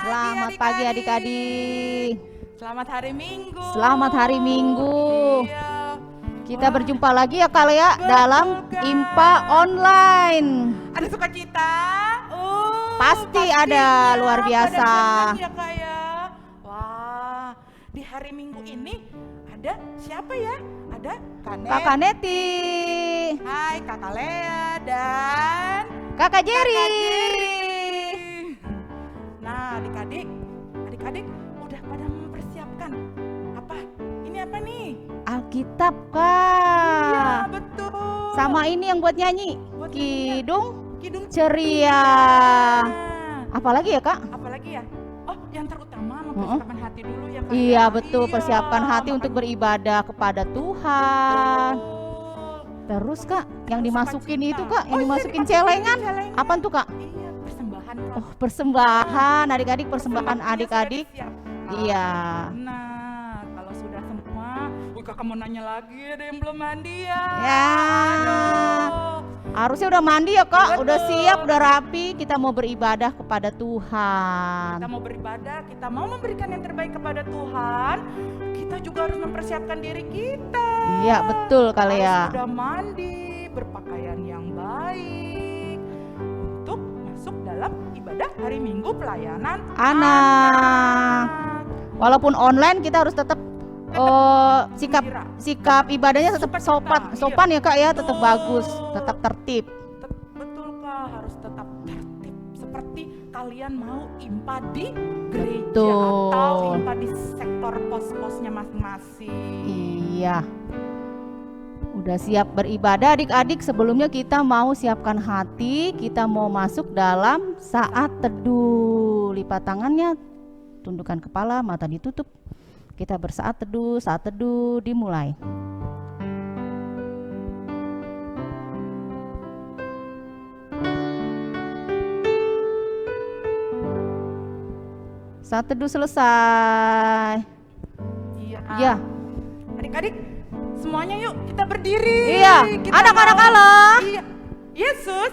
Selamat pagi adik-adik. Selamat hari Minggu. Selamat hari Minggu. Iya. Kita Wah, berjumpa lagi ya Kak Lea betul, dalam Kak. IMPA online. Ada sukacita? Pasti pastinya. ada, luar biasa. Pada senang ya Kak ya. Wah, di hari Minggu ini ada siapa ya? Ada Kanet. Kakak Neti, Hai Kakak Lea dan Kakak Jerry. Kakak Jerry. Nah, adik-adik udah pada mempersiapkan apa? Ini apa nih? Alkitab Iya, Kak. betul. Sama ini yang buat nyanyi. Buat Kidung ceria. ceria. Apalagi ya Kak? Apalagi ya? Oh, yang terutama mempersiapkan hati dulu ya Kak. Iya ya? betul, Iya, persiapkan hati untuk makanya- beribadah kepada Tuhan. Betul. Terus Kak, yang Terus dimasukin sukacita. itu Kak, yang Oh, iya, dimasukin dimasukin celengan. celengan. Apaan tuh Kak? Iya, persembahan Kak. Oh, persembahan adik-adik, persembahan Persembahannya adik-adik. sudah disiapkan. Iya. Nah, kalau sudah semua, kakak mau nanya lagi, ada yang belum mandi ya? Ya. Aduh. Harusnya udah mandi ya Kak, Betul. udah siap, udah rapi, kita mau beribadah kepada Tuhan. Kita mau beribadah, kita mau memberikan yang terbaik kepada Tuhan, kita juga harus mempersiapkan diri kita. Iya, betul Kak Lea. Harus sudah mandi, berpakaian yang baik untuk masuk dalam ibadah hari Minggu pelayanan Anak. Walaupun online kita harus tetap sikap gembira. ibadahnya tetap Sukacita, sopan ya Kak ya, tetap Betul. bagus, tetap tertib. Betul Kak, harus tetap tertib seperti kalian mau impa di gereja Betul. atau impa di sektor pos-posnya masing-masing. Iya. Udah siap beribadah adik-adik, sebelumnya kita mau siapkan hati, kita mau masuk dalam saat teduh. Lipat tangannya, tundukkan kepala, mata ditutup. Kita bersaat teduh dimulai. Saat teduh selesai. Iya. Ya. Adik-adik, semuanya yuk kita berdiri. Iya, Kita anak-anak mau- Allah. Iya. Yesus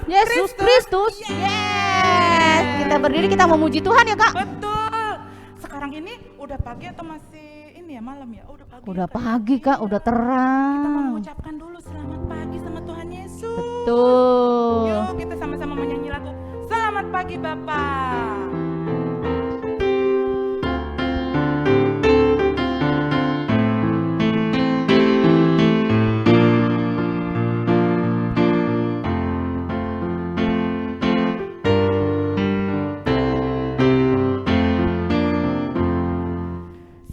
Kristus. Yes. Kita berdiri, kita memuji Tuhan ya Kak. Betul. Sekarang ini udah pagi atau masih ini ya malam ya? Oh, udah pagi. Udah ya, Kak? pagi Kak, udah Kita mau terang. mengucapkan dulu selamat pagi sama Tuhan Yesus. Betul. Yuk kita sama-sama menyanyi lagu Selamat Pagi Bapak.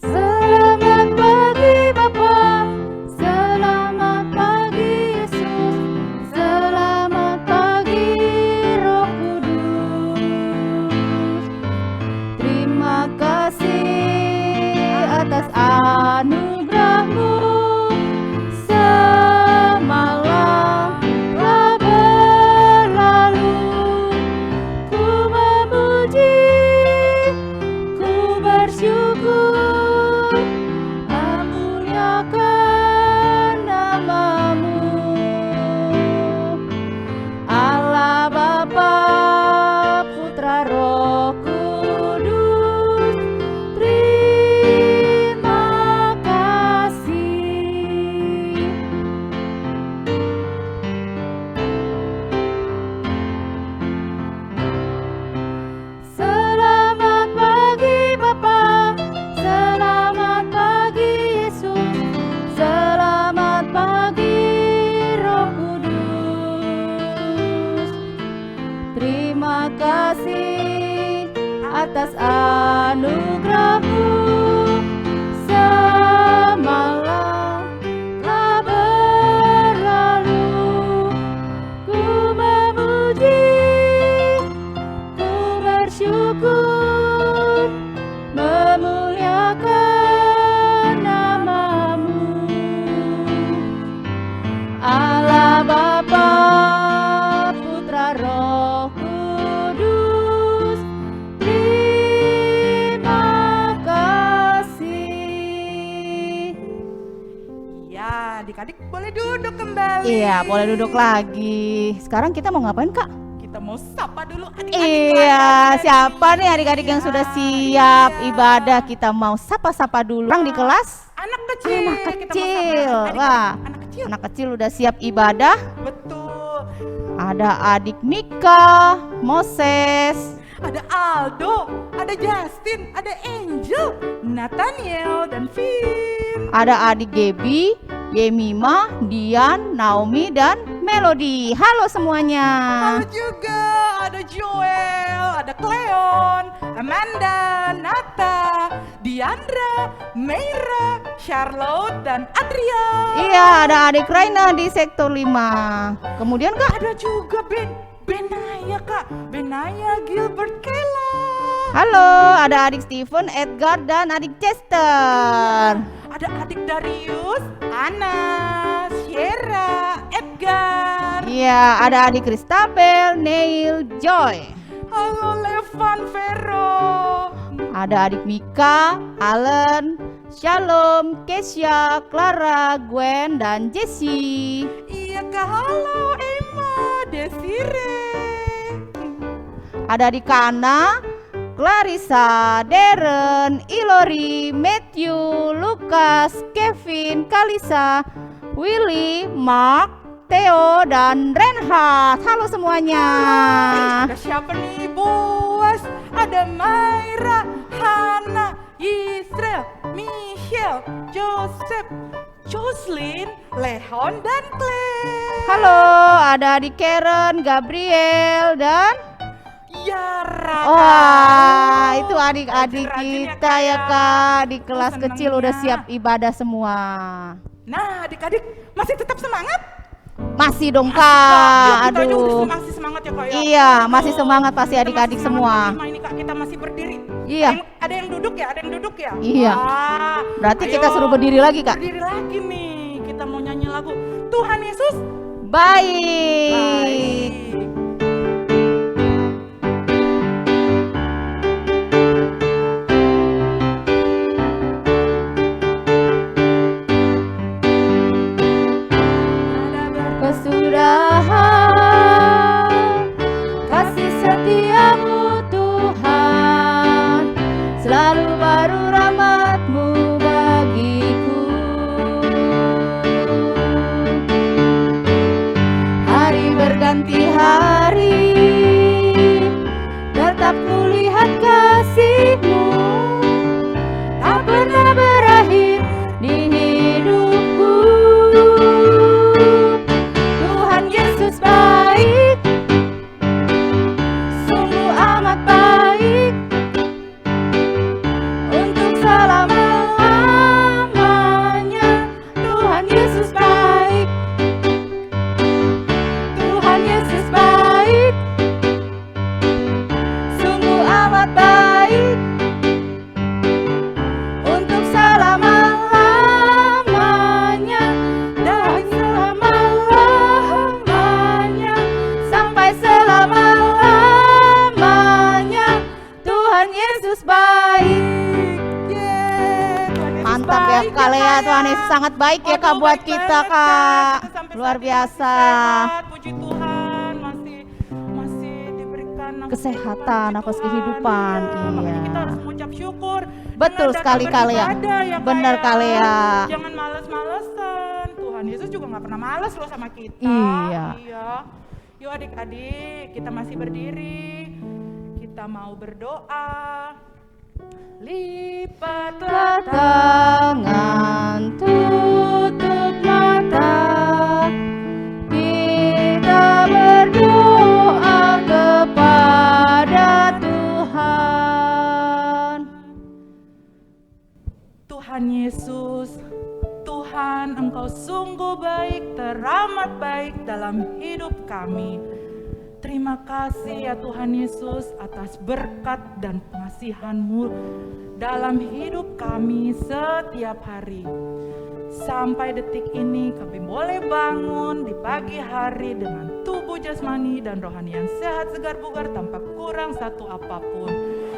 Selamat pagi Bapa, selamat pagi Yesus, selamat pagi Roh Kudus. Terima kasih atas anugerah-Mu, semalam telah berlalu. Ku memuji, ku bersyukur, memuliakan nama-Mu. Allah Bapa, Putra, Roh Kudus, terima kasih. Selamat pagi Bapa, selamat pagi Yesus, selamat pagi Roh Kudus. Terima kasih atas anugerah-Mu, semalam telah berlalu. Ku memuji, ku bersyukur, memuliakan nama-Mu. Allah Bapa, Putra, Roh Kudus, terima kasih. Ya, adik-adik boleh duduk kembali. Iya, boleh duduk lagi. Sekarang kita mau ngapain Kak? Kita mau sapa dulu adik-adik. Iya, siapa nih adik-adik yang sudah siap ibadah? Kita mau sapa-sapa dulu. Orang di kelas? Anak kecil. Anak Kita mau kecil. sapa adik-adik. Wah, Anak kecil. anak kecil udah siap ibadah. Betul. Ada adik Mika, Moses, Ada Aldo, ada Justin, ada Angel, Nathaniel, dan Finn. ada adik Gaby, Yemima, Dian, Naomi, dan Melody. Halo semuanya. Halo juga, ada Joel, ada Cleon, Amanda, Nata, Diandra, Meira, Charlotte, dan Adria. Iya, ada adik Raina di sektor 5. Kemudian Kak, Ada juga Benaya Kak, Benaya, Gilbert, Kayla. halo, ada adik Steven, Edgar, dan adik Chester. Ada adik Darius, Anna, Sierra, Edgar. Iya, ada adik Christabel, Neil, Joy. Halo Levan, Vero. Ada adik Mika, Alan, Shalom, Kesha, Clara, Gwen, dan Jessie. Iya Kak, halo Emma, Desiree. Ada adik Kana, Clarissa, Darren, Ilori, Matthew, Lucas, Kevin, Kalisa, Willy, Mark, Theo, dan Renhard. Halo semuanya. Ada siapa nih Boas? Ada Myra, Hana, Israel, Michelle, Joseph, Jocelyn, Leon, dan Claire. Halo, ada adik Karen, Gabriel, dan Yara. wah, itu adik-adik Rajin-rajin ya, kita Kak, ya ya. Kak, di kelas Seneng kecil udah ya. siap ibadah semua. Nah, adik-adik masih tetap semangat? Masih dong Yuk, Kak, kita juga aduh. masih semangat ya Kak ya. Iya, masih semangat pasti Kita adik-adik masih semangat semua. menerima ini Kak, kita masih berdiri. Iya. Ada yang duduk ya, ada yang duduk ya. Iya. Wah, Berarti ayo, kita suruh berdiri lagi Kak. Berdiri lagi nih. Kita mau nyanyi lagu Tuhan Yesus Baik. baik. Kesudahan kasih setiamu Tuhan, selalu baru rahmat-Mu bagiku. Hari berganti hari, tetap kulihat kasih-Mu, tak pernah berakhir di hidupku. Tuhan Yesus baik, sungguh amat baik, untuk selama-lamanya. Tuhan Yesus baik, Tuhan Yesus baik, sungguh amat baik, untuk selama-lamanya, dan selama-lamanya, sampai selama-lamanya. Tuhan Yesus baik. Tuhan Yesus Mantap ya baik Kak Lea, Kak, Tuhan Yesus sangat baik ya Kak Aduh, buat baik kita banget, Kak. Kita sampai Luar saat ini biasa. masih sehat, puji Tuhan, masih diberikan nafas Kesehatan, kehidupan, nafas puji kehidupan, Tuhan. Iya, makanya iya. kita harus mengucap syukur. Betul dengan sekali, datang Kak Lea. beribadah, ya, Kak, Benar, ya. Kak Lea. Jangan males-malesan. Tuhan Yesus juga nggak pernah males loh sama kita. Iya. Yuk adik-adik, kita masih berdiri. Kita mau berdoa. Lipatlah Tangan tutup mata, kita berdoa kepada Tuhan. Tuhan Yesus, Tuhan Engkau sungguh baik, teramat baik dalam hidup kami. Terima kasih ya Tuhan Yesus atas berkat dan pengasihan-Mu dalam hidup kami setiap hari. Sampai detik ini kami boleh bangun di pagi hari dengan tubuh jasmani dan rohani yang sehat, segar, bugar tanpa kurang satu apapun.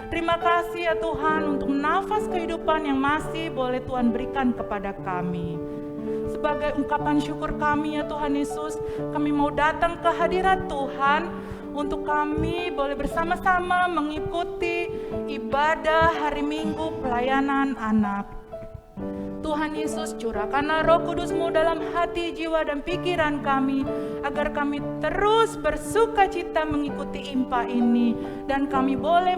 Terima kasih ya Tuhan untuk nafas kehidupan yang masih boleh Tuhan berikan kepada kami. Sebagai ungkapan syukur kami ya Tuhan Yesus, kami mau datang ke hadirat Tuhan untuk kami boleh bersama-sama mengikuti ibadah hari Minggu pelayanan anak. Tuhan Yesus, curahkanlah Roh Kudus-Mu dalam hati, jiwa, dan pikiran kami, agar kami terus bersuka cita mengikuti IMPA ini, dan kami boleh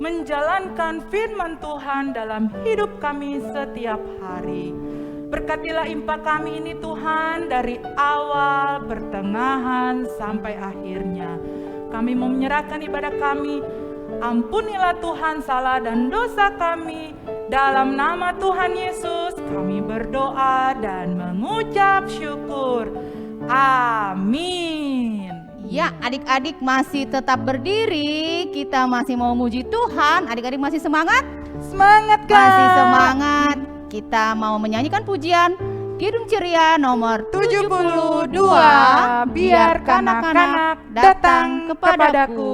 menjalankan firman Tuhan dalam hidup kami setiap hari. Berkatilah IMPA kami ini Tuhan, dari awal, pertengahan, sampai akhirnya. Kami mau menyerahkan ibadah kami. Ampunilah Tuhan salah dan dosa kami. Dalam nama Tuhan Yesus kami berdoa dan mengucap syukur. Amin. Ya, adik-adik masih tetap berdiri. Kita masih mau muji Tuhan. Adik-adik masih semangat? Semangat Kak. Masih semangat. Kita mau menyanyikan pujian Kidung Ceria nomor 72. Biar kanak-kanak datang kepadaku.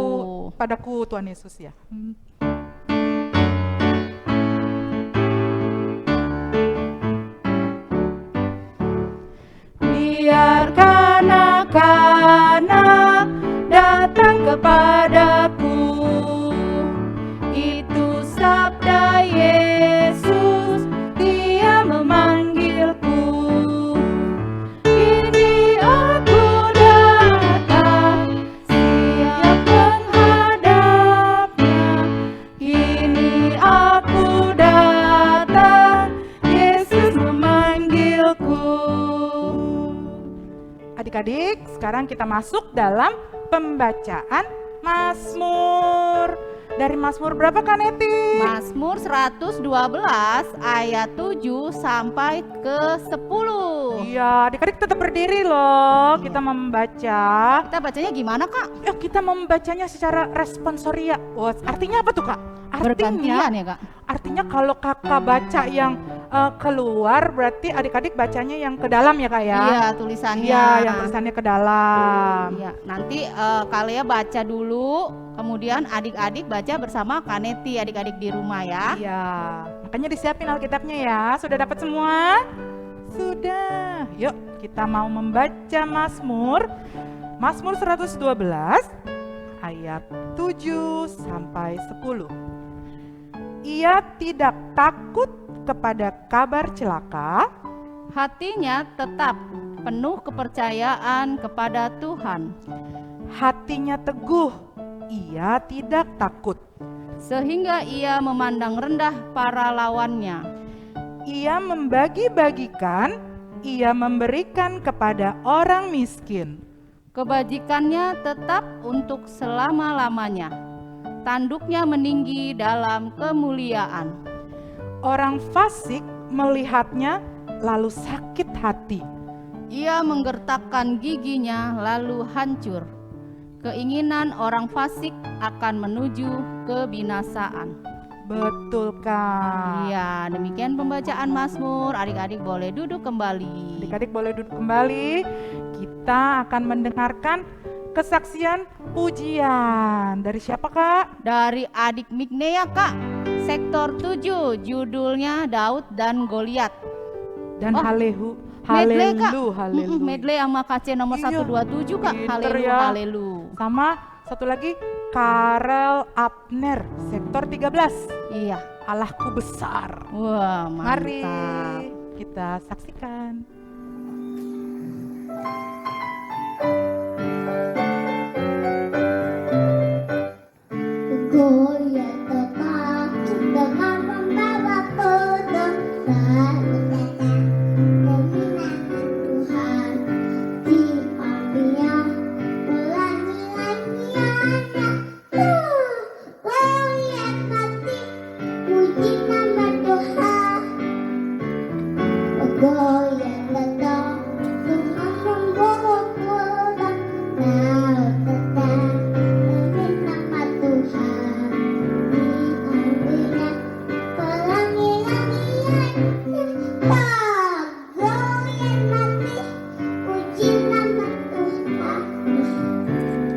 Padaku Tuhan Yesus ya. Biar kanak-kanak datang kepadaku, itu sabda Yesus, Dia memanggilku. Kini aku datang, siap menghadapnya. Kini aku datang, Yesus memanggilku. Adik-adik, sekarang kita masuk dalam pembacaan Mazmur. Dari Mazmur berapa Kak Neti? Mazmur 112 ayat 7 sampai ke 10. Iya, adik-adik tetap berdiri loh. Iya. Kita membaca. Kita bacanya gimana, Kak? Kita membacanya secara responsoria. Oh, artinya apa tuh Kak? Bergantian ya, Kak? Artinya kalau kakak baca yang keluar, berarti adik-adik bacanya yang ke dalam ya Kak ya? Iya, tulisannya. Iya, yang tulisannya ke dalam. Iya, nanti Kalia baca dulu, kemudian adik-adik baca bersama Kaneti, adik-adik di rumah ya. Iya, makanya disiapin Alkitabnya ya. Sudah dapat semua? Sudah. Yuk, kita mau membaca Mazmur. Mazmur 112 ayat 7 sampai 10. Ia tidak takut kepada kabar celaka, Hatinya tetap penuh kepercayaan kepada Tuhan, hatinya teguh, ia tidak takut. sehingga ia memandang rendah para lawannya. Ia membagi-bagikan, ia memberikan kepada orang miskin. Kebajikannya tetap untuk selama-lamanya. Tanduknya meninggi dalam kemuliaan. Orang fasik melihatnya lalu sakit hati. Ia menggertakkan giginya lalu hancur. Keinginan orang fasik akan menuju kebinasaan. Betul Kak. Iya, demikian pembacaan Mazmur. Adik-adik boleh duduk kembali. Adik-adik boleh duduk kembali. Kita akan mendengarkan kesaksian pujian. Dari siapa Kak? Dari adik Mignea, Kak. Sektor 7, judulnya Daud dan Goliat. Dan medley, Kak. Haleluya. Medley sama KC nomor Iya, 127, Kak. pinter Haleluya, ya. haleluya. Sama satu lagi Karel Abner, sektor 13. Iya. Allahku besar. Wah, mantap. Mari kita saksikan. Goliat tetap dengan membawa pedang lalu datang kemenangan Tuhan. Dipanggilnya pelangi-langiannya. Goliat mati, puji nama Tuhan. Goliat datang dengan membawa pedang lalu datang demi nama Tuhan. Dipanggilnya pelangi-langiannya. Goliat mati, puji nama Tuhan.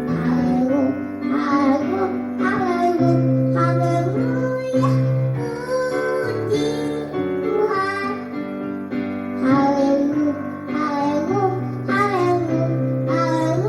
Haleluya, haleluya, haleluya, puji Tuhan. Haleluya, haleluya, haleluya,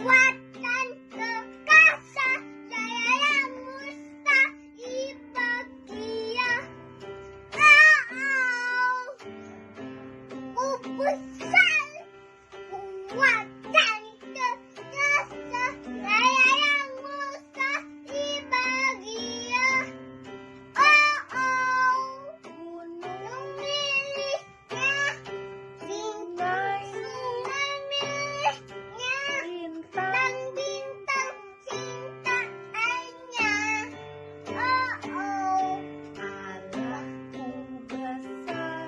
dan kekasih saya yang mustahil bahagia. Kupusan kuat dan kekasih saya yang mustahil bahagia. Gunung miliknya, sungai miliknya, bintang cintaannya. Allahku besar,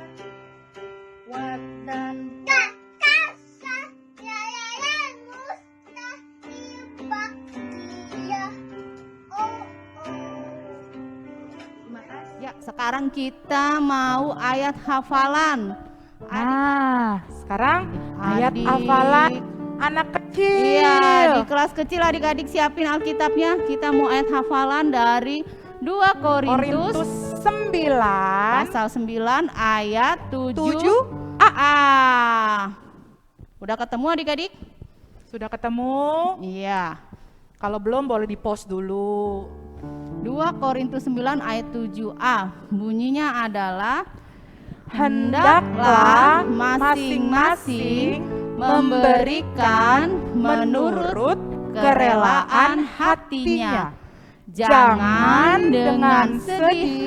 kuat dan kekasih saya yang mustahil bahagia. Ya, sekarang kita mau ayat hafalan. Nah, sekarang ayat Adik. hafalan anak kecil. Iya, di kelas kecil adik-adik siapin Alkitabnya. Kita mau ayat hafalan dari 2 Korintus Korintus 9 pasal 9 ayat 7 7 A. Udah ketemu adik-adik? Sudah ketemu? Iya. Kalau belum boleh di-post dulu. 2 Korintus 9 ayat 7a. Bunyinya adalah Hendaklah masing-masing memberikan menurut kerelaan hatinya. Jangan dengan sedih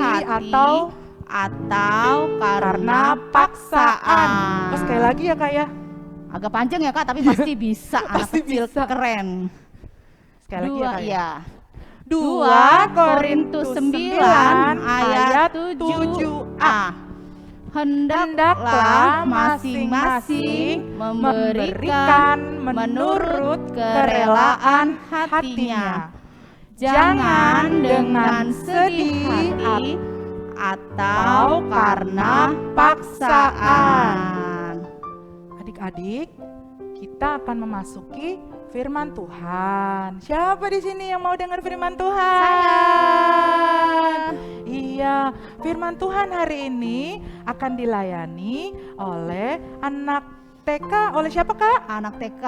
atau karena paksaan. Oh, sekali lagi ya Kak ya. Agak panjang ya Kak, tapi pasti bisa. Anak Pasti kecil bisa. keren. Sekali lagi ya Kak ya. Iya. 2 Korintus 9 ayat 7a. Hendaklah masing-masing memberikan menurut kerelaan hatinya. Jangan dengan sedih hati atau karena paksaan. Adik-adik, kita akan memasuki firman Tuhan. Siapa di sini yang mau dengar firman Tuhan? Iya, firman Tuhan hari ini akan dilayani oleh anak TK. Oleh siapa Kak? Anak TK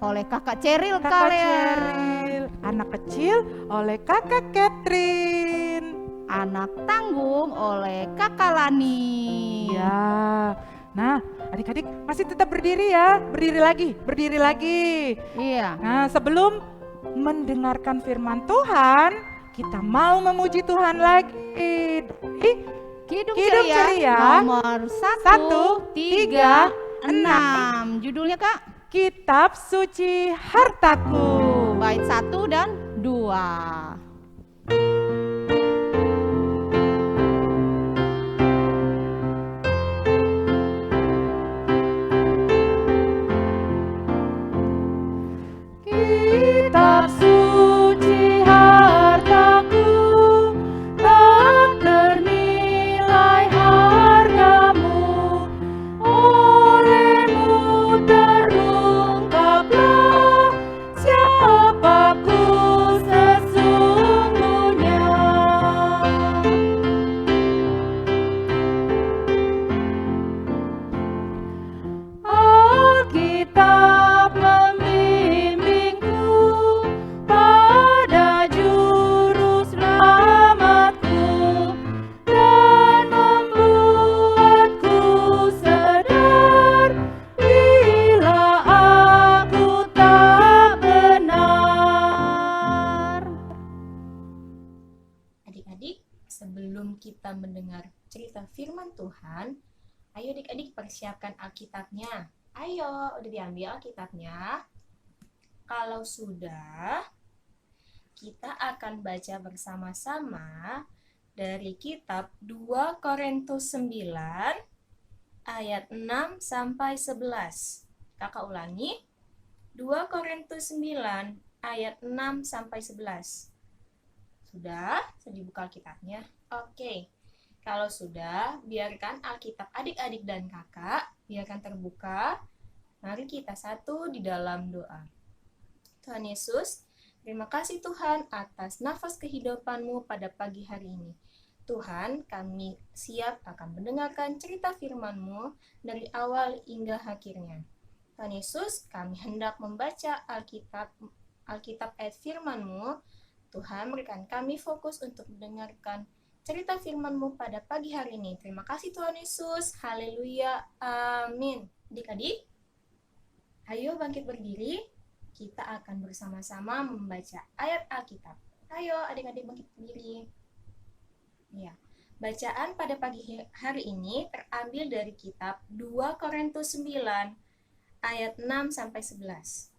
oleh Kakak Ceril Kakak kalian. Ceril. Anak kecil oleh Kakak Catherine. Anak tanggung oleh Kakak Lani. Iya. Nah, adik-adik masih tetap berdiri ya. Berdiri lagi. Iya. Nah, sebelum mendengarkan firman Tuhan, kita mau memuji Tuhan lagi. Hidup Hidup ceria, ceria. nomor 1, 3, 6. Judulnya Kak? Kitab Suci Hartaku. Bait 1 dan 2. Kitab suci hartaku, tak ternilai hargamu. Olehmu terungkaplah siapaku sesungguhnya. Alkitab membimbingku pada juru selamatku dan membuatku sadar bila aku tak benar. Adik-adik, sebelum kita mendengar cerita firman Tuhan, ayo adik-adik persiapkan Alkitabnya. Ayo, udah diambil Alkitabnya? Kalau sudah, kita akan baca bersama-sama dari kitab 2 Korintus 9 ayat 6 sampai 11. Kakak ulangi. 2 Korintus 9 ayat 6 sampai 11. Sudah? Sudah dibuka Alkitabnya? Oke. Kalau sudah, biarkan Alkitab adik-adik dan kakak biarkan terbuka. Mari kita satu di dalam doa. Tuhan Yesus, terima kasih Tuhan atas nafas kehidupan-Mu pada pagi hari ini. Tuhan, kami siap akan mendengarkan cerita firman-Mu dari awal hingga akhirnya. Tuhan Yesus, kami hendak membaca Alkitab ayat firman-Mu. Tuhan, berikan kami fokus untuk mendengarkan cerita firman-Mu pada pagi hari ini. Terima kasih Tuhan Yesus. Haleluya. Amin. Adik-adik, ayo bangkit berdiri. Kita akan bersama-sama membaca ayat Alkitab. Ayo adik-adik bangkit berdiri. Ya. Bacaan pada pagi hari ini terambil dari kitab 2 Korintus 9 ayat 6-11.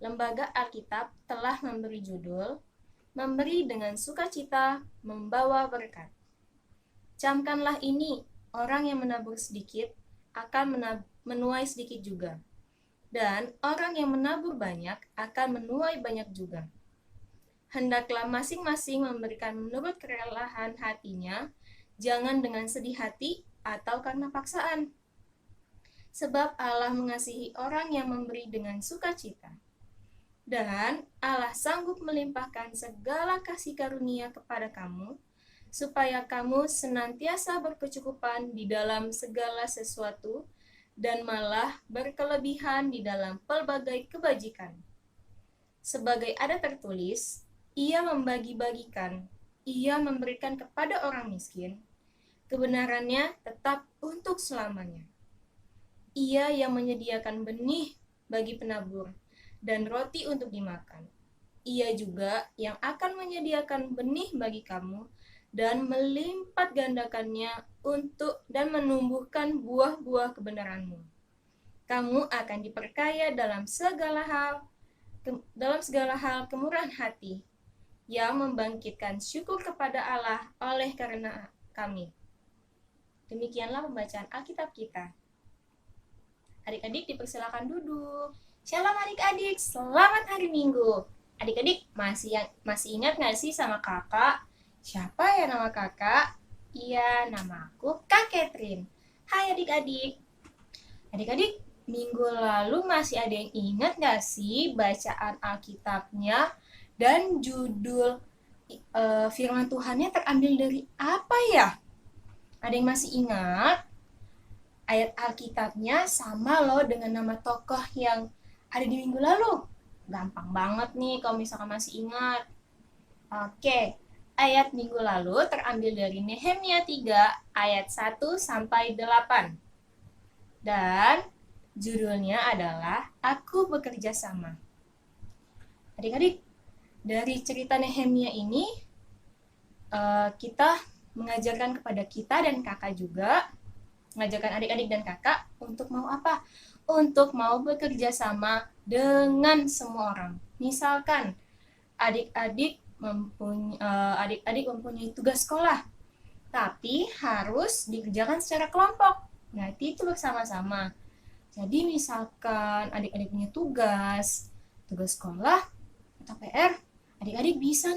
Lembaga Alkitab telah memberi judul Memberi dengan Sukacita Membawa Berkat. Camkanlah ini, orang yang menabur sedikit akan menuai sedikit juga. Dan orang yang menabur banyak akan menuai banyak juga. Hendaklah masing-masing memberikan menurut kerelaan hatinya, jangan dengan sedih hati atau karena paksaan. Sebab Allah mengasihi orang yang memberi dengan sukacita. Dan Allah sanggup melimpahkan segala kasih karunia kepada kamu, supaya kamu senantiasa berkecukupan di dalam segala sesuatu, dan malah berkelebihan di dalam pelbagai kebajikan. Sebagai ada tertulis, Ia membagi-bagikan, Ia memberikan kepada orang miskin, kebenarannya tetap untuk selamanya. Ia yang menyediakan benih bagi penabur dan roti untuk dimakan. Ia juga yang akan menyediakan benih bagi kamu dan melipat gandakannya untuk dan menumbuhkan buah-buah kebenaranmu. Kamu akan diperkaya dalam segala hal kemurahan hati, yang membangkitkan syukur kepada Allah oleh karena kami. Demikianlah pembacaan Alkitab kita. Adik-adik dipersilakan duduk. Shalom adik-adik, selamat hari Minggu. Adik-adik masih ingat nggak sih sama kakak? Siapa ya nama kakak? Iya, nama aku Kak Catherine. Hai adik-adik. Adik-adik, minggu lalu masih ada yang ingat nggak sih bacaan Alkitabnya? Dan judul firman Tuhannya terambil dari apa ya? Ada yang masih ingat? Ayat Alkitabnya sama loh dengan nama tokoh yang ada di minggu lalu. Gampang banget nih kalau misalkan masih ingat. Oke, ayat minggu lalu terambil dari Nehemia 3 ayat 1-8. Dan judulnya adalah Aku Bekerja Sama. Adik-adik, dari cerita Nehemia ini, kita mengajarkan kepada kita dan kakak juga, mengajarkan adik-adik dan kakak untuk mau apa? Untuk mau bekerja sama dengan semua orang. Misalkan, adik-adik mempunyai tugas sekolah, tapi harus dikerjakan secara kelompok. Berarti itu bersama-sama. Jadi misalkan adik-adik punya tugas sekolah atau PR, adik-adik bisa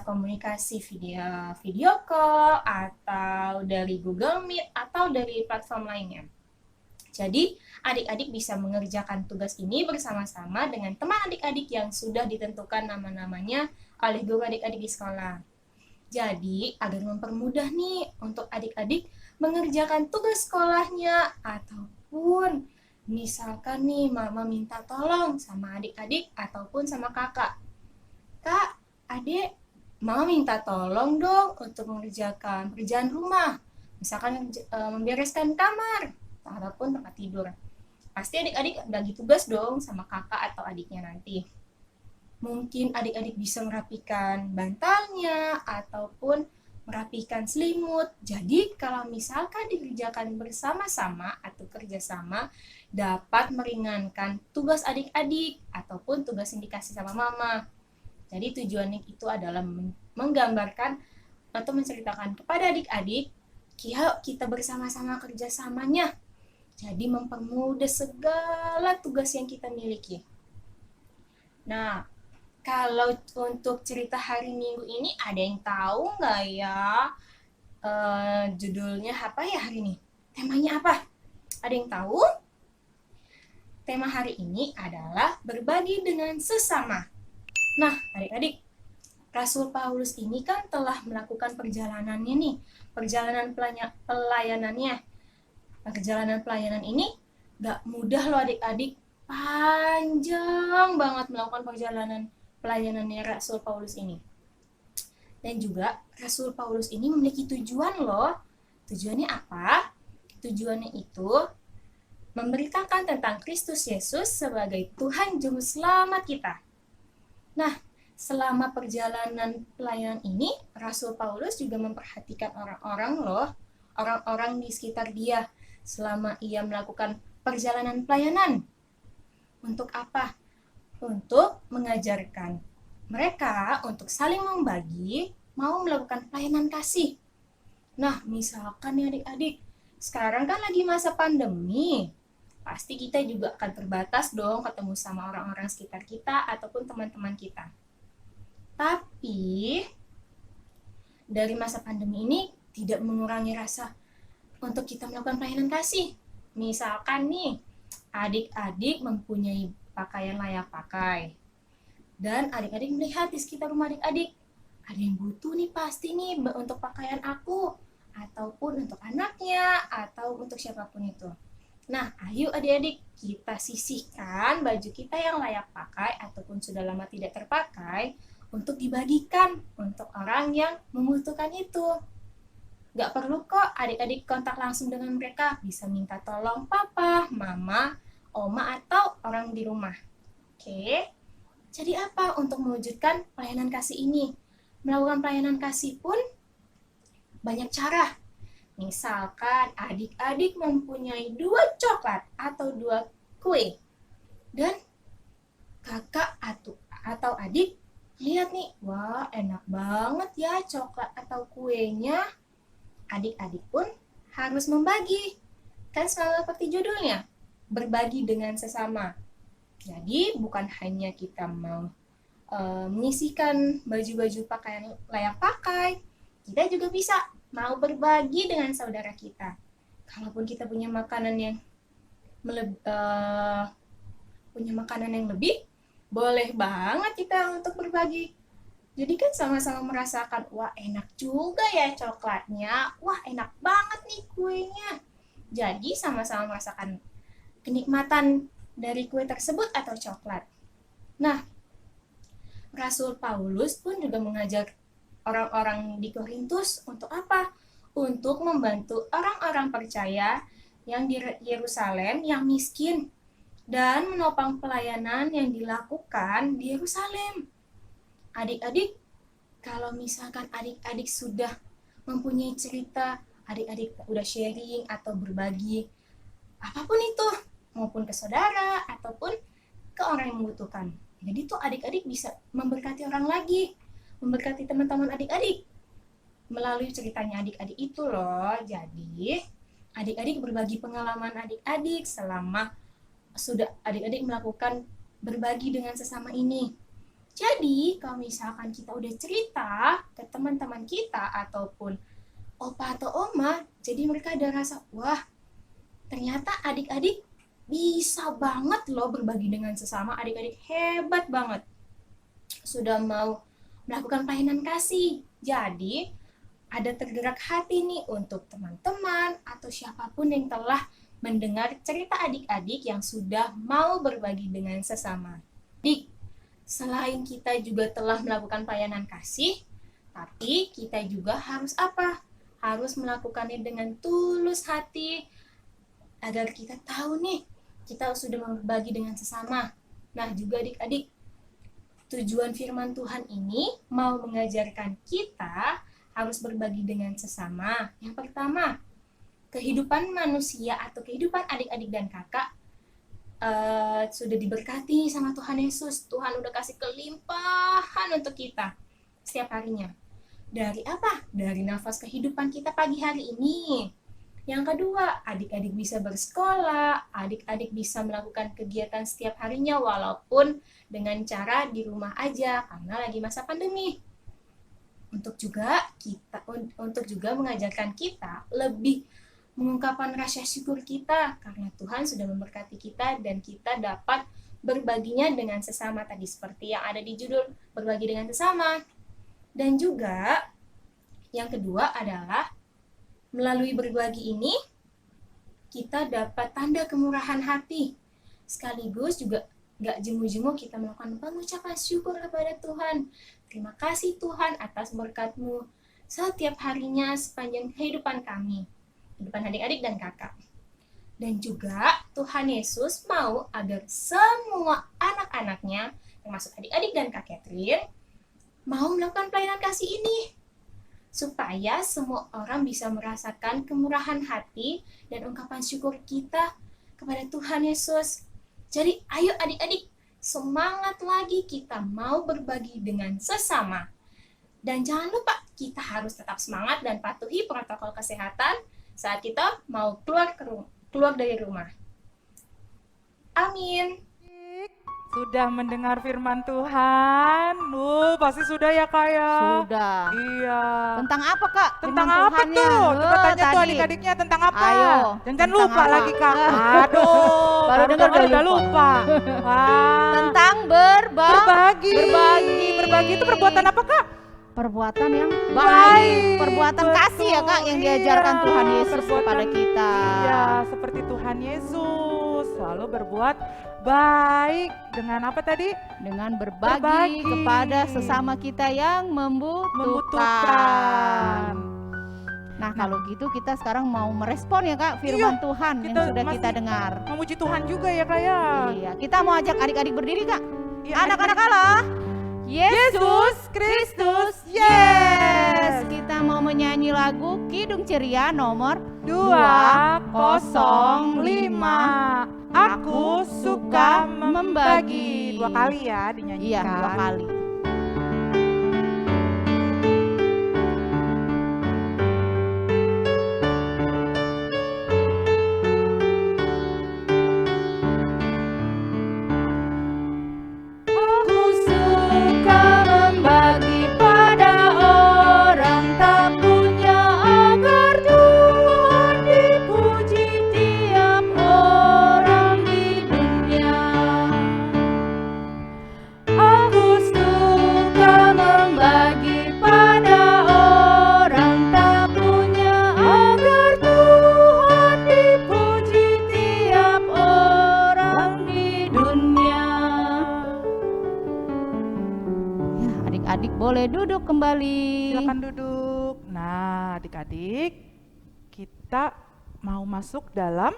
komunikasi video call atau dari Google Meet atau dari platform lainnya. Jadi adik-adik bisa mengerjakan tugas ini bersama-sama dengan teman adik-adik yang sudah ditentukan nama-namanya oleh guru adik-adik di sekolah. Jadi agar mempermudah nih untuk adik-adik mengerjakan tugas sekolahnya, ataupun misalkan nih mama minta tolong sama adik-adik ataupun sama kakak. Kak, adik, mama minta tolong dong untuk mengerjakan pekerjaan rumah. Misalkan membereskan kamar ataupun tempat tidur. Pasti adik-adik bagi tugas dong sama kakak atau adiknya nanti. Mungkin adik-adik bisa merapikan bantalnya ataupun merapikan selimut. Jadi kalau misalkan dikerjakan bersama-sama atau kerjasama, dapat meringankan tugas adik-adik ataupun tugas yang dikasih sama mama. Jadi tujuannya itu adalah menggambarkan atau menceritakan kepada adik-adik, kita bersama-sama kerjasamanya. Jadi mempermudah segala tugas yang kita miliki. Nah, kalau untuk cerita hari Minggu ini ada yang tahu nggak ya judulnya apa ya hari ini? Temanya apa? Ada yang tahu? Tema hari ini adalah berbagi dengan sesama. Nah, adik-adik, Rasul Paulus ini kan telah melakukan perjalanannya nih, perjalanan pelayanannya. Perjalanan pelayanan ini Gak mudah loh adik-adik, panjang banget melakukan perjalanan pelayanannya Rasul Paulus ini. Dan juga Rasul Paulus ini memiliki tujuan loh. Tujuannya apa? Tujuannya itu memberitakan tentang Kristus Yesus sebagai Tuhan Juru Selamat kita. Nah, selama perjalanan pelayanan ini, Rasul Paulus juga memperhatikan orang-orang loh, orang-orang di sekitar dia selama ia melakukan perjalanan pelayanan. Untuk apa? Untuk mengajarkan mereka untuk saling membagi, mau melakukan pelayanan kasih. Nah, misalkan nih adik-adik, sekarang kan lagi masa pandemi, pasti kita juga akan terbatas dong ketemu sama orang-orang sekitar kita ataupun teman-teman kita. Tapi dari masa pandemi ini tidak mengurangi rasa untuk kita melakukan pelayanan kasih. Misalkan nih, adik-adik mempunyai pakaian layak pakai. Dan adik-adik melihat di sekitar rumah adik-adik, ada yang butuh nih pasti nih untuk pakaian aku, ataupun untuk anaknya, atau untuk siapapun itu. Nah, ayo adik-adik, kita sisihkan baju kita yang layak pakai ataupun sudah lama tidak terpakai untuk dibagikan untuk orang yang membutuhkan itu. Gak perlu kok adik-adik kontak langsung dengan mereka, bisa minta tolong papa, mama, oma, atau orang di rumah. Oke, jadi apa untuk mewujudkan pelayanan kasih ini? Melakukan pelayanan kasih pun banyak cara. Misalkan adik-adik mempunyai 2 coklat atau 2 kue, dan kakak atau adik lihat nih, wah enak banget ya coklat atau kuenya. Adik-adik pun harus membagi. Kan seperti judulnya, berbagi dengan sesama. Jadi bukan hanya kita mau menyisihkan baju-baju pakaian layak pakai, kita juga bisa mau berbagi dengan saudara kita. Kalaupun kita punya makanan yang lebih, boleh banget kita untuk berbagi. Jadi kan sama-sama merasakan, wah enak juga ya coklatnya, wah enak banget nih kuenya. Jadi sama-sama merasakan kenikmatan dari kue tersebut atau coklat. Nah, Rasul Paulus pun juga mengajar orang-orang di Korintus untuk apa? Untuk membantu orang-orang percaya yang di Yerusalem yang miskin dan menopang pelayanan yang dilakukan di Yerusalem. Adik-adik, kalau misalkan adik-adik sudah mempunyai cerita, adik-adik udah sharing atau berbagi, apapun itu, maupun ke saudara ataupun ke orang yang membutuhkan. Jadi tuh adik-adik bisa memberkati orang lagi, memberkati teman-teman adik-adik melalui ceritanya adik-adik itu loh. Jadi adik-adik berbagi pengalaman adik-adik selama sudah adik-adik melakukan berbagi dengan sesama ini. Jadi kalau misalkan kita udah cerita ke teman-teman kita ataupun opa atau oma, jadi mereka ada rasa, wah ternyata adik-adik bisa banget loh berbagi dengan sesama, adik-adik hebat banget sudah mau melakukan pelayanan kasih. Jadi ada tergerak hati nih untuk teman-teman atau siapapun yang telah mendengar cerita adik-adik yang sudah mau berbagi dengan sesama. Dik, selain kita juga telah melakukan pelayanan kasih, tapi kita juga harus apa? Harus melakukannya dengan tulus hati agar kita tahu nih, kita sudah berbagi dengan sesama. Nah, juga adik-adik, tujuan firman Tuhan ini mau mengajarkan kita harus berbagi dengan sesama. Yang pertama, kehidupan manusia atau kehidupan adik-adik dan kakak sudah diberkati sama Tuhan Yesus. Tuhan udah kasih kelimpahan untuk kita setiap harinya. Dari apa? Dari nafas kehidupan kita pagi hari ini. Yang kedua, adik-adik bisa bersekolah, adik-adik bisa melakukan kegiatan setiap harinya walaupun dengan cara di rumah aja karena lagi masa pandemi. Untuk juga mengajarkan kita lebih mengungkapkan rasa syukur kita karena Tuhan sudah memberkati kita dan kita dapat berbaginya dengan sesama tadi seperti yang ada di judul berbagi dengan sesama. Dan juga yang kedua adalah melalui berbagi ini kita dapat tanda kemurahan hati. Sekaligus juga gak jemu-jemu kita melakukan pengucapan syukur kepada Tuhan. Terima kasih Tuhan atas berkat-Mu setiap harinya sepanjang kehidupan kami, kehidupan adik-adik dan kakak. Dan juga Tuhan Yesus mau agar semua anak-anaknya, termasuk adik-adik dan Kak Catherine, mau melakukan pelayanan kasih ini. Supaya semua orang bisa merasakan kemurahan hati dan ungkapan syukur kita kepada Tuhan Yesus. Jadi ayo adik-adik, semangat lagi, kita mau berbagi dengan sesama. Dan jangan lupa, kita harus tetap semangat dan patuhi protokol kesehatan saat kita mau keluar dari rumah. Amin. Sudah mendengar firman Tuhan? Pasti sudah ya Kak ya? Sudah. Iya. Tentang apa Kak? Tentang Firman apa Tuhannya? tuh? Coba tanya tuh Tadi. adik-adiknya tentang apa? Ayo, Jangan tentang lupa apa? lagi Kak. Aduh, Baru dengar udah lupa. Wah. Tentang berbagi. berbagi. Itu perbuatan apa Kak? Perbuatan yang Baik, baik, perbuatan betul. kasih ya Kak yang diajarkan Iya, Tuhan Yesus perbuatan- kepada kita. Iya, seperti Tuhan Yesus selalu berbuat baik dengan apa tadi? Dengan berbagi, Berbagi. kepada sesama kita yang membutuhkan. Membutuhkan. Nah, kalau gitu kita sekarang mau merespon ya Kak firman Tuhan yang kita sudah kita masih- dengar. Memuji Tuhan juga ya Kak ya. Iya, kita mau ajak adik-adik berdiri Kak. Iya, Anak-anak Allah. Yesus Kristus, Yes. Kita mau menyanyi lagu Kidung Ceria nomor 205. Aku suka membagi. 2 kali ya dinyanyikan. Iya, 2 kali. Aku suka membagi pada orang tak punya, agar Tuhan dipuji tiap orang di dunia. Aku suka membagi pada orang tak punya, agar Tuhan dipuji tiap orang di dunia. Ya, adik-adik boleh duduk kembali. Silakan duduk. Nah, adik-adik, kita mau masuk dalam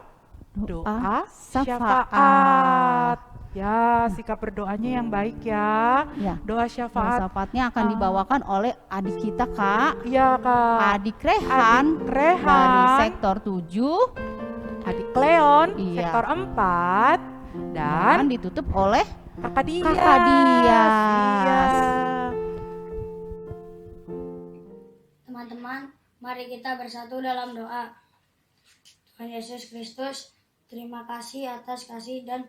doa syafaat. Ya, sikap berdoanya yang baik ya. Ya, Doa doa syafaat. syafaatnya akan dibawakan oleh adik kita Kak, Iya, Kak. Adik Rehan Adik Rehan. dari sektor 7 Adik Cleon, Iya. sektor 4, dan dan ditutup oleh Kakak Dias. Kakak Dias. Iya. Teman-teman, mari kita bersatu dalam doa. Tuhan Yesus Kristus, terima kasih atas kasih dan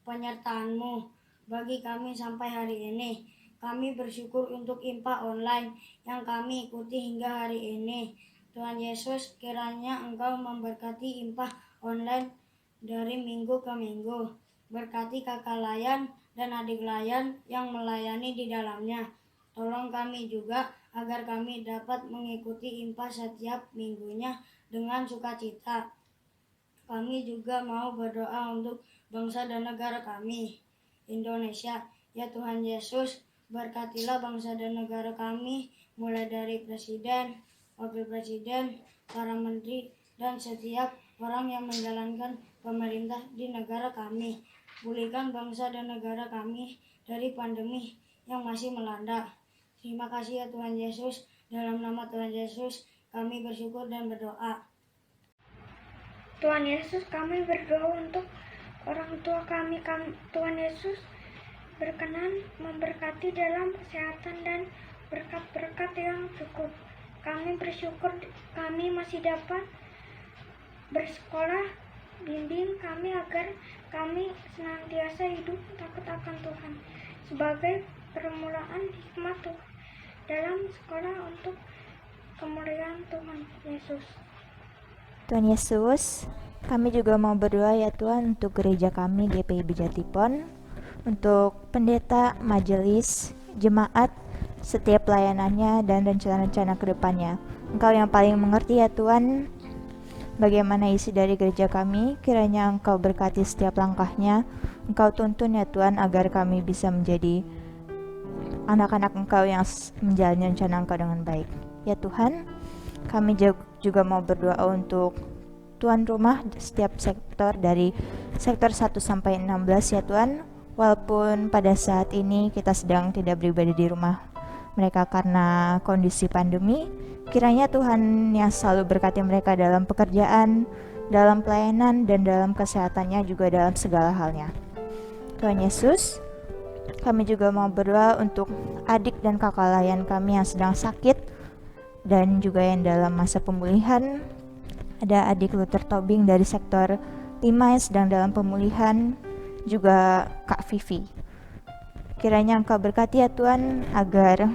penyertaan-Mu bagi kami sampai hari ini. Kami bersyukur untuk IMPA online yang kami ikuti hingga hari ini. Tuhan Yesus, kiranya Engkau memberkati IMPA online dari minggu ke minggu. Berkati kakak layan dan adik layan yang melayani di dalamnya. Tolong kami juga agar kami dapat mengikuti IMPA setiap minggunya dengan sukacita. Kami juga mau berdoa untuk bangsa dan negara kami, Indonesia. Ya Tuhan Yesus, berkatilah bangsa dan negara kami, mulai dari presiden, wakil presiden, para menteri, dan setiap orang yang menjalankan pemerintah di negara kami. Pulihkan bangsa dan negara kami dari pandemi yang masih melanda. Terima kasih ya Tuhan Yesus. Dalam nama Tuhan Yesus, kami bersyukur dan berdoa. Tuhan Yesus, kami berdoa untuk orang tua kami. Tuhan Yesus berkenan memberkati dalam kesehatan dan berkat-berkat yang cukup. Kami bersyukur kami masih dapat bersekolah. Bimbing kami agar kami senantiasa hidup takut akan Tuhan sebagai permulaan hikmat Tuhan dalam sekolah untuk kemuliaan Tuhan Yesus. Tuhan Yesus, kami juga mau berdoa ya Tuhan untuk gereja kami GPIB Jatipon, untuk pendeta, majelis, jemaat, setiap pelayanannya dan rencana-rencana ke depannya. Engkau yang paling mengerti ya Tuhan. bagaimana isi dari gereja kami. Kiranya Engkau berkati setiap langkahnya. Engkau tuntun ya Tuhan, agar kami bisa menjadi anak-anak Engkau yang menjalani rencana Engkau dengan baik. Ya Tuhan, kami juga mau berdoa untuk tuan rumah setiap sektor dari sektor 1 sampai 16 ya Tuhan. Walaupun pada saat ini kita sedang tidak beribadah di rumah mereka karena kondisi pandemi, kiranya Tuhan yang selalu berkati mereka dalam pekerjaan, dalam pelayanan, dan dalam kesehatannya, juga dalam segala halnya. Tuhan Yesus, kami juga mau berdoa untuk adik dan kakak layan kami yang sedang sakit dan juga yang dalam masa pemulihan. Ada adik Luther Tobing dari sektor 5 yang sedang dalam pemulihan, juga Kak Vivi. Kiranya Engkau berkati ya Tuhan, agar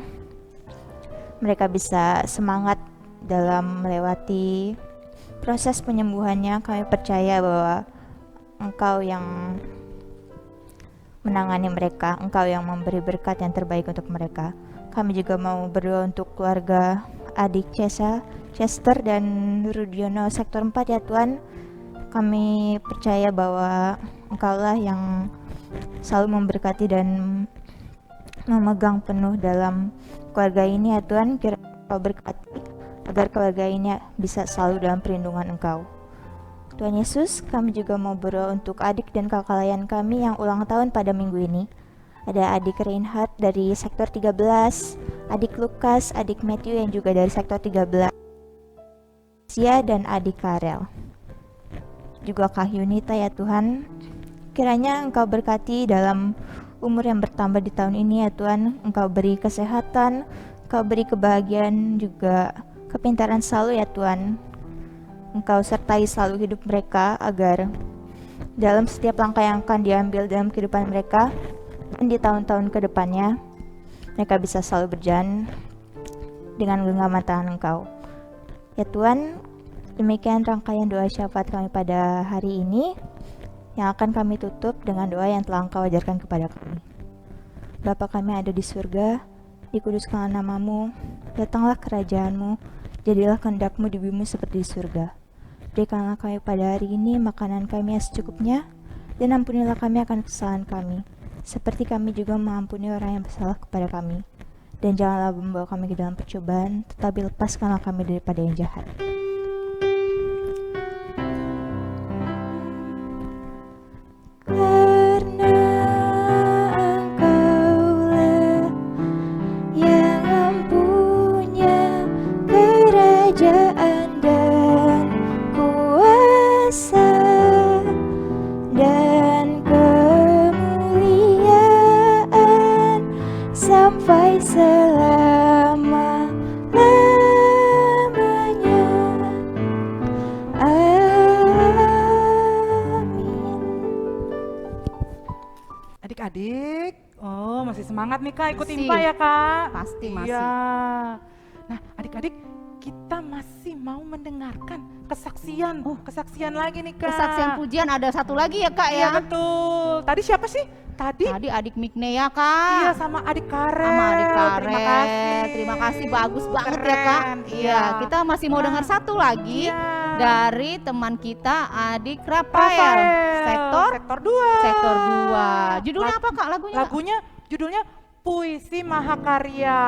mereka bisa semangat dalam melewati proses penyembuhannya. Kami percaya bahwa Engkau yang menangani mereka, Engkau yang memberi berkat yang terbaik untuk mereka. Kami juga mau berdoa untuk keluarga adik Chester dan Rudiono sektor 4 ya Tuhan. Kami percaya bahwa Engkaulah yang selalu memberkati dan memegang penuh dalam keluarga ini ya Tuhan. Kiranya Engkau berkati agar keluarga ini bisa selalu dalam perlindungan Engkau. Tuhan Yesus, kami juga mau berdoa untuk adik dan kakak layan kami yang ulang tahun pada minggu ini. Ada adik Reinhard dari sektor 13, adik Lukas, adik Matthew yang juga dari sektor 13, Sia, dan adik Karel. Juga Kak Yunita ya Tuhan. Kiranya Engkau berkati dalam umur yang bertambah di tahun ini ya Tuhan. Engkau beri kesehatan, Engkau beri kebahagiaan, juga kepintaran selalu ya Tuhan. Engkau sertai selalu hidup mereka, agar dalam setiap langkah yang akan diambil dalam kehidupan mereka dan di tahun-tahun ke depannya, mereka bisa selalu berjalan dengan genggaman tangan Engkau. Ya Tuhan, demikian rangkaian doa syafaat kami pada hari ini, yang akan kami tutup dengan doa yang telah Engkau ajarkan kepada kami. Bapa kami ada di surga, dikuduskanlah namamu, datanglah kerajaan-Mu, jadilah kehendak-Mu di bumi seperti di surga. Berikanlah kami pada hari ini makanan kami yang secukupnya, dan ampunilah kami akan kesalahan kami, seperti kami juga mengampuni orang yang bersalah kepada kami. Dan janganlah membawa kami ke dalam percobaan, tetapi lepaskanlah kami daripada yang jahat. Karena Engkaulah yang mempunyai kerajaan dan kuasa dan kemuliaan sampai selama-lamanya. Adik-adik, masih semangat nih Kak, ikut Masih. IMPA ya Kak? Pasti Iya. masih. Nah, adik-adik, kita masih mau mendengarkan kesaksian lagi nih Kak. Kesaksian pujian ada satu lagi ya Kak Iya ya. betul. Tadi siapa sih? Tadi adik Miknea Kak. iya sama adik Karel. Sama adik Karet. Terima kasih. Terima kasih, bagus banget ya Kak. Keren, Iya, kita masih mau Nah, dengar satu lagi iya. dari teman kita adik Rafael. Sektor 2. Sektor 2. Judulnya apa Kak lagunya? Kak? Judulnya Puisi Mahakarya.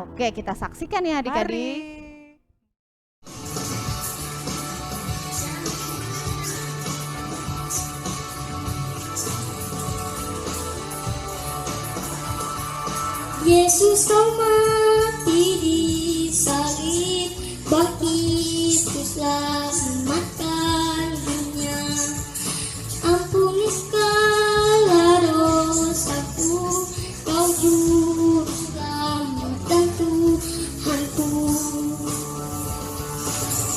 Oke, kita saksikan ya adik-adik. Mari. Yesus kau mati di salib bagi ku selamatkan dunia. Ampuni segala dosaku, kau juru selamat dan Tuhanku.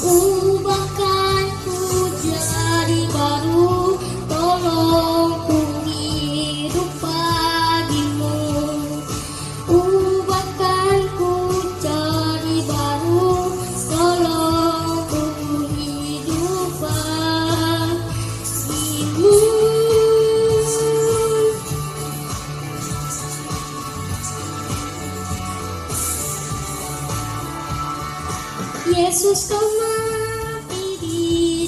Ubahkan ku jadi baru, tolong ku hidup bagimu. Ubahkan ku jadi baru, tolong ku hidup bagimu. Yesus kau mati di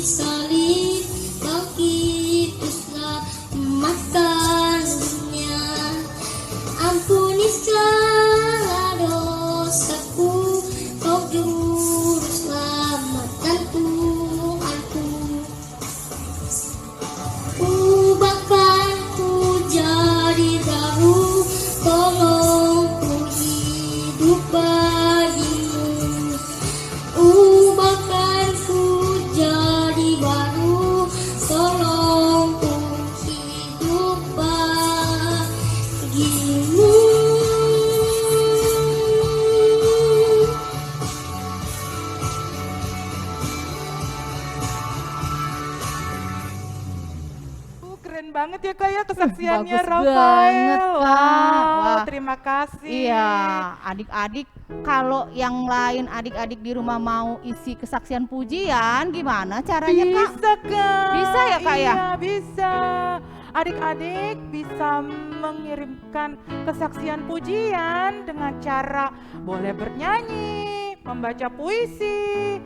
bagimu. Keren banget ya Kak ya kesaksiannya Bagus Rafael. banget, Kak. Wow, Wah. terima kasih. Iya, adik-adik kalau yang lain adik-adik di rumah mau isi kesaksian pujian, gimana caranya Kak? Bisa Kak. Bisa ya, Kak, ya? Iya bisa. Adik-adik bisa mengirimkan kesaksian pujian dengan cara boleh bernyanyi, membaca puisi,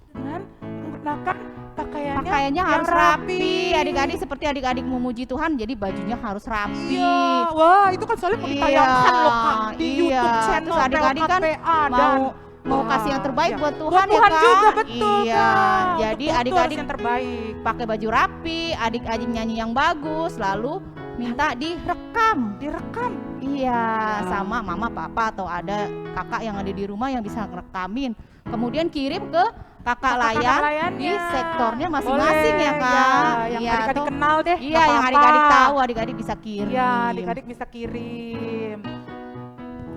dengan menggunakan pakaiannya Pakaiannya yang harus rapi. Adik-adik seperti adik-adik memuji Tuhan, jadi bajunya harus rapi. Iya, wah itu kan soalnya mau ditayangkan loh Kak di iya. YouTube channel Terus adik-adik kan PLKPA mau Wah, kasih yang terbaik iya. buat Tuhan ya Tuhan Kak. juga betul Iya. Kak. Jadi Betul, adik-adik yang terbaik. pakai baju rapi, adik-adik nyanyi yang bagus, lalu minta direkam. Direkam. Iya, sama mama, papa atau ada kakak yang ada di rumah yang bisa ngerekamin. Kemudian kirim ke kakak layan di layannya. sektornya masing-masing Boleh, ya Kak. ya, yang Iya, adik-adik toh. kenal deh. Iya, nggak yang apa-apa. adik-adik tahu, adik-adik bisa kirim. Iya, adik-adik bisa kirim.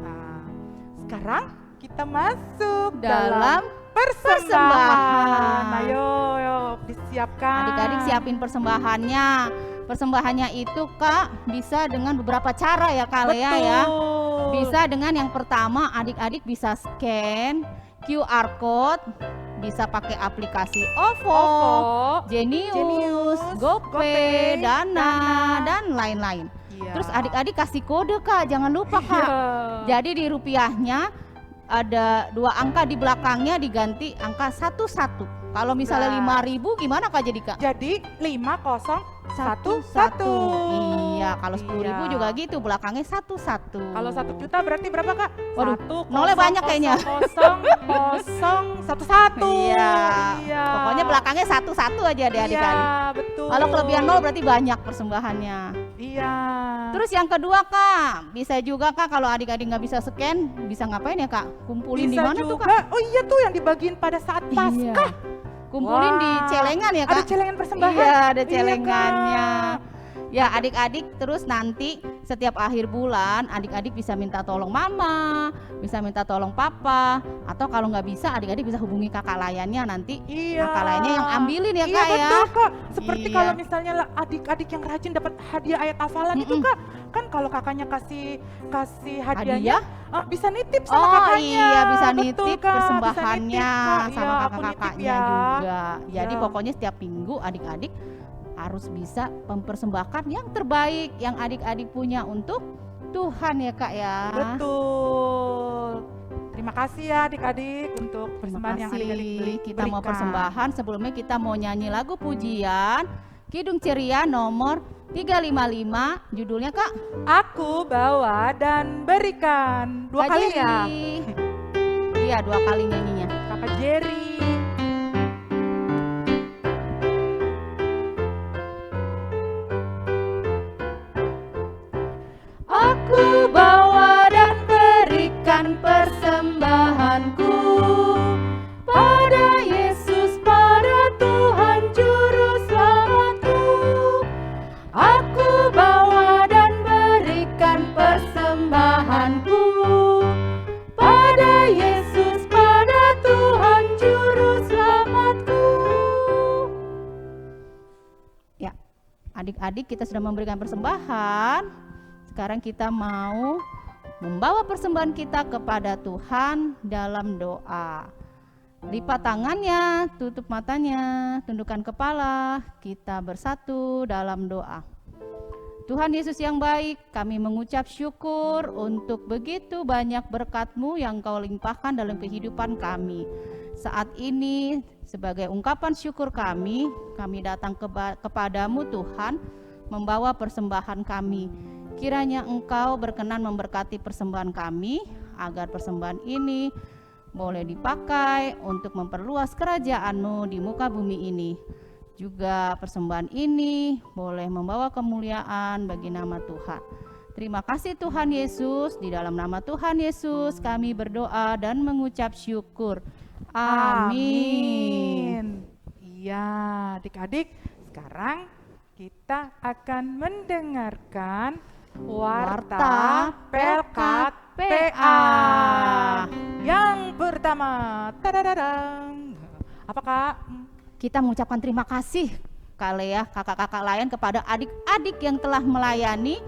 Nah, sekarang kita masuk Dalam persembahan. persembahan. Ayo, disiapkan. Adik-adik siapin persembahannya. Persembahannya itu Kak bisa dengan beberapa cara ya Kak Lea ya. Betul. Bisa dengan yang pertama adik-adik bisa scan QR code, bisa pakai aplikasi OVO, OVO, Genius, Genius, GoPay, GoPay, Dana, Dana. dan lain-lain. Iya. Terus adik-adik kasih kode Kak, jangan lupa Kak. Iya. Jadi di rupiahnya ada 2 angka di belakangnya diganti angka 11. Kalau misalnya Nah. 5.000 gimana Kak jadi Kak? Jadi 5011. Iya, kalau 10.000 Iya. juga gitu, belakangnya 11. Kalau 1 juta berarti berapa Kak? Waduh, 1, nolnya banyak kayaknya. 0,11. Iya. Iya. Pokoknya belakangnya 11 aja deh adik-adik. Iya, betul. Kalau kelebihan 0 berarti banyak persembahannya. Iya. Terus yang kedua Kak, bisa juga Kak kalau adik-adik nggak bisa scan, bisa ngapain ya Kak? Kumpulin di bisa mana juga. tuh Kak? Oh iya tuh yang dibagiin pada saat Iya. Paskah. Kumpulin di Wah, celengan ya Kak? Ada celengan persembahan. Iya, ada Iya, celengannya. Kak. Ya adik-adik terus nanti setiap akhir bulan adik-adik bisa minta tolong mama, bisa minta tolong papa, atau kalau nggak bisa adik-adik bisa hubungi kakak layannya nanti. Iya. Kakak layannya yang ambilin ya Iya, Kak ya. betul Kak. Seperti Iya. kalau misalnya adik-adik yang rajin dapat hadiah ayat hafalan itu Mm-mm. Kak. Kan kalau kakaknya kasih Hadiah? hadiahnya bisa nitip sama Oh kakaknya. iya bisa Betul, nitip Kak. persembahannya Bisa nitip, Kak. sama Iya, aku kakak-kakaknya nitip ya. juga. Jadi Iya. pokoknya setiap minggu adik-adik harus bisa mempersembahkan yang terbaik yang adik-adik punya untuk Tuhan ya Kak ya. Betul. Terima kasih ya adik-adik untuk Terima persembahan yang adik-adik kasih. Kita mau berikan. persembahan, sebelumnya kita mau nyanyi lagu pujian Kidung Ceria nomor 355, judulnya Kak Aku bawa dan berikan. 2 Kak kali ya. Jerry. Iya 2 kali nyanyinya. Kakak Jerry. Aku bawa dan berikan persembahanku pada Yesus, pada Tuhan Juru Selamatku. Aku bawa dan berikan persembahanku pada Yesus, pada Tuhan Juru Selamatku. Ya, adik-adik kita sudah memberikan persembahan. Sekarang kita mau membawa persembahan kita kepada Tuhan dalam doa. Lipat tangannya, tutup matanya, tundukkan kepala, kita bersatu dalam doa. Tuhan Yesus yang baik, kami mengucap syukur untuk begitu banyak berkat-Mu yang Kau limpahkan dalam kehidupan kami. Saat ini sebagai ungkapan syukur kami datang kepadamu Tuhan, membawa persembahan kami. Kiranya Engkau berkenan memberkati persembahan kami, agar persembahan ini boleh dipakai untuk memperluas kerajaan-Mu di muka bumi ini. Juga persembahan ini boleh membawa kemuliaan bagi nama Tuhan. Terima kasih Tuhan Yesus, di dalam nama Tuhan Yesus kami berdoa dan mengucap syukur. Amin. Iya, adik-adik, sekarang kita akan mendengarkan Warta Pelkat PA. Yang pertama, tadadadang. Apa Kak? Kita mengucapkan terima kasih Kak Lea, kakak-kakak lain kepada adik-adik yang telah melayani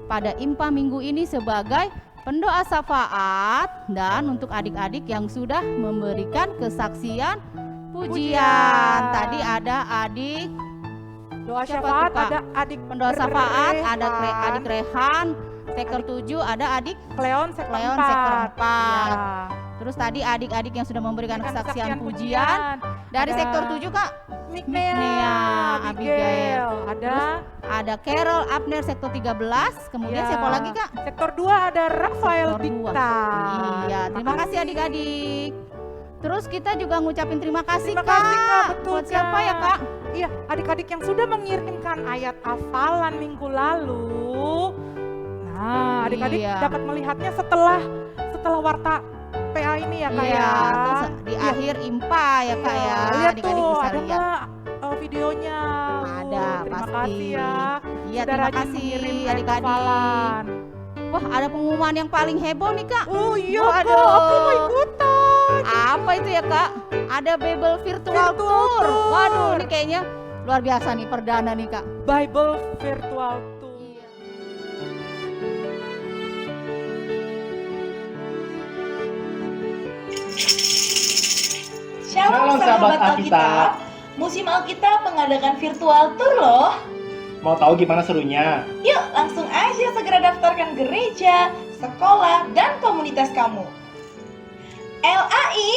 pada IMPA minggu ini sebagai pendoa syafaat, dan untuk adik-adik yang sudah memberikan kesaksian pujian. Tadi ada adik Doa siapa syafaat tuh, Kak? ada adik pendoa syafaat, ada Rehan, adik Rehan, sektor 7, ada adik Cleon sektor Cleon 4. sektor 4. Ya. Terus tadi adik-adik yang sudah memberikan Dengan kesaksian pujian dari Ada sektor 7 Kak. Miknea, Abigail. ada Ada Carol Abner sektor 13. Kemudian Ya. siapa lagi Kak? sektor 2 ada Rafael Sektor dua. Dikta. Iya, terima kasih adik-adik. Terus kita juga ngucapin terima kasih Terima kasih, Kak. Betul, Buat siapa Kak. ya Kak? Iya, adik-adik yang sudah mengirimkan ayat hafalan minggu lalu. Nah, adik-adik Iya. dapat melihatnya setelah warta PA ini ya Kak Iya, ya. terus di Iya. akhir IMPA ya Kak Iya, ya. lihat Adik-adik tuh, bisa ada lihat. nggak videonya? Ada, Terima pasti. kasih ya. Iya, Sudah terima rajin kasih mengirim ayat adik-adik. hafalan. Wah, ada pengumuman yang paling heboh nih Kak. Oh iya Waduh. Kak, aku mau ikutan. Apa itu ya Kak? Ada Bible Virtual Tour. Tour. Waduh, ini kayaknya luar biasa nih, perdana nih Kak. Bible Virtual Tour. Shalom sahabat Alkitab. Musim Alkitab mengadakan virtual tour loh. Mau tahu gimana serunya? Yuk langsung aja segera daftarkan gereja, sekolah, dan komunitas kamu. LAI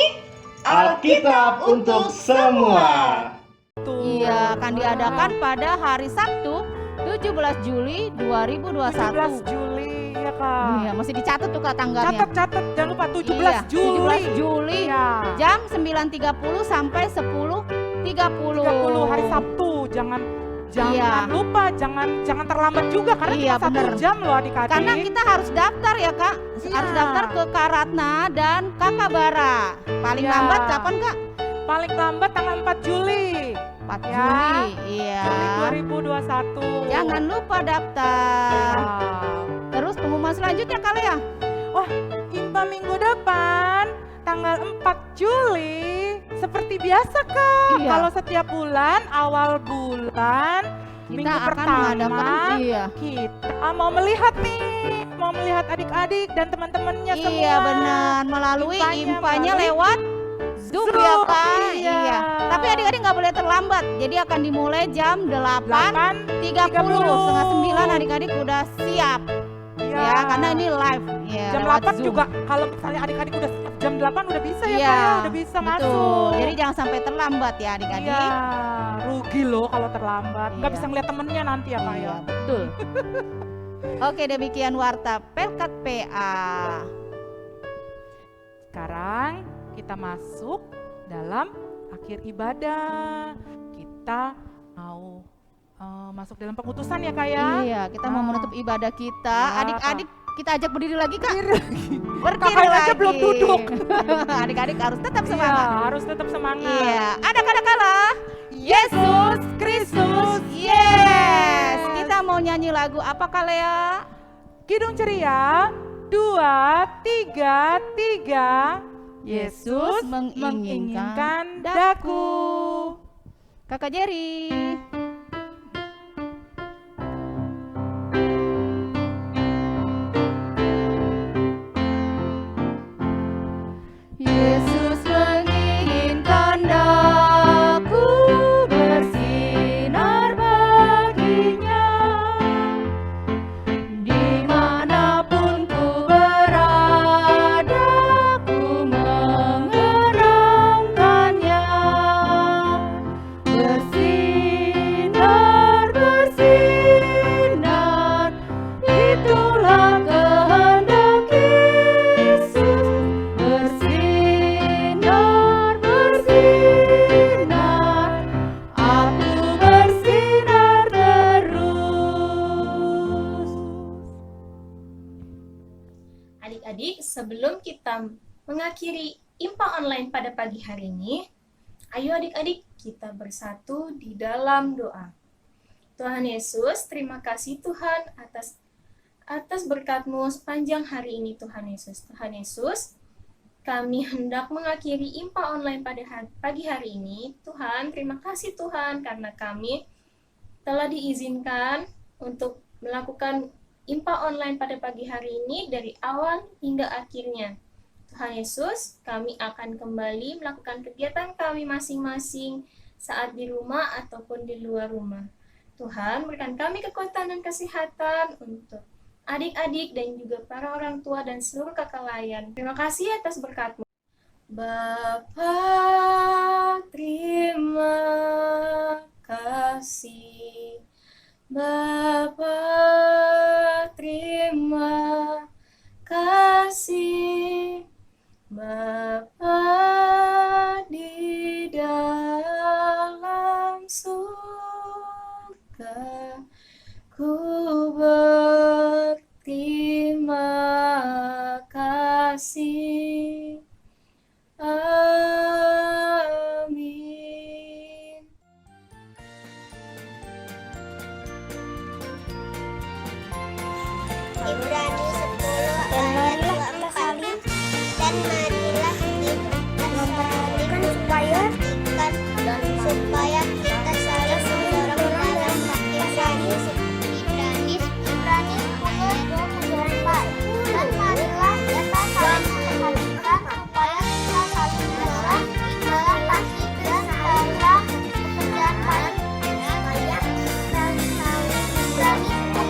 Alkitab untuk semua. Iya, akan diadakan pada hari Sabtu 17 Juli 2021. 17 Juli ya Kak. Iya, masih dicatat tuh Kak tanggalnya. Catat, jangan lupa 17 Iya, Juli. 17 Juli Iya. jam 9.30 sampai 10.30. 30 hari Sabtu. Jangan Iya. lupa, jangan terlambat juga karena Iya, cuma 1 bener. jam loh adik-adik. Karena kita harus daftar ya Kak. Iya. Harus daftar ke Kak Ratna dan Kakak Bara. Paling Iya. lambat kapan Kak? paling lambat tanggal 4 Juli. 4 Ya. Juli. Iya. Juli 2021. Jangan lupa daftar. Wow. Terus pengumuman selanjutnya Kak Lea. Wah, IMPA minggu depan tanggal 4 Juli seperti biasa Kak. Iya. Kalau setiap bulan, awal bulan, Kita minggu akan pertama mengadakan kita mau melihat nih, mau melihat adik-adik dan teman-temannya semua. Iya benar, melalui Impanya impanya melalui lewat Zoom Zoom, ya Kak. iya. Tapi adik-adik nggak boleh terlambat. Jadi akan dimulai jam 8.30. 8.30. Setengah 9 adik-adik udah siap. Iya. Ya, karena ini live. Ya, jam lewat 8 Zoom. juga kalau misalnya adik-adik udah jam 8 udah bisa ya Iya, Kak, ya? Udah bisa betul. masuk. Jadi jangan sampai terlambat ya adik-adik. Iya, rugi loh kalau terlambat. Nggak Iya. bisa ngeliat temennya nanti ya Kak ya. Iya, betul. Oke, demikian warta Pelkat PA. Sekarang kita masuk dalam akhir ibadah. Kita mau masuk dalam pengutusan ya Kak ya. Iya, kita mau Ah. menutup ibadah kita. Ya. Adik-adik kita ajak berdiri lagi Kak. Berdiri Kakak aja lagi. belum duduk. Adik-adik harus tetap Iya, semangat. harus tetap semangat. Iya, ada kala Yesus Kristus. Yes. Kita mau nyanyi lagu apa Kak Lea? Kidung ceria 2, 3, 3. Yesus menginginkan daku. Kakak Jerry. Yesus menginginkan daku bersinar baginya, dimanapun ku berada, ku mengerangkannya. Bersinar, bersinar, itulah kehendak Yesus. Bersinar, bersinar, aku bersinar terus. Adik-adik, sebelum kita mengakhiri IMPA online pada pagi hari ini, ayo adik-adik kita bersatu di dalam doa. Tuhan Yesus, terima kasih Tuhan atas atas berkat-Mu sepanjang hari ini Tuhan Yesus. Tuhan Yesus, kami hendak mengakhiri IMPA online pada pagi hari ini. Tuhan, terima kasih Tuhan karena kami telah diizinkan untuk melakukan IMPA online pada pagi hari ini dari awal hingga akhirnya. Tuhan Yesus, kami akan kembali melakukan kegiatan kami masing-masing saat di rumah ataupun di luar rumah. Tuhan, berikan kami kekuatan dan kesehatan untuk adik-adik dan juga para orang tua dan seluruh kakak layan. Terima kasih atas berkat-Mu. Bapa, terima kasih. Bapa, terima kasih. Bapa di dalam surga, ku berterima kasih. Amin. Ibrani 10 ayat 24. Dan marilah kita memperhatikan supaya kita saling mendorong dalam Ibrani 10 ayat 24. Dan marilah kita saling memperhatikan supaya kita saling mendorong dalam kasih dan dalam pekerjaan baik. Ibrani 10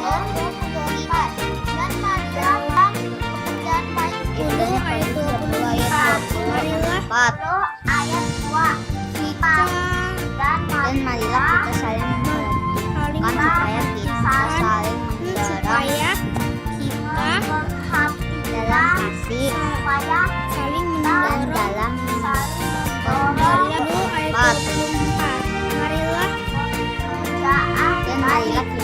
ayat 24. Dan marilah pekerjaan baik. Ibrani ayat 20 ayat 24. Ayat 2. Dan marilah kita saling memperhatikan supaya kita saling mendorong dalam kasih saling mendorong dalam pekerjaan. Dan marilah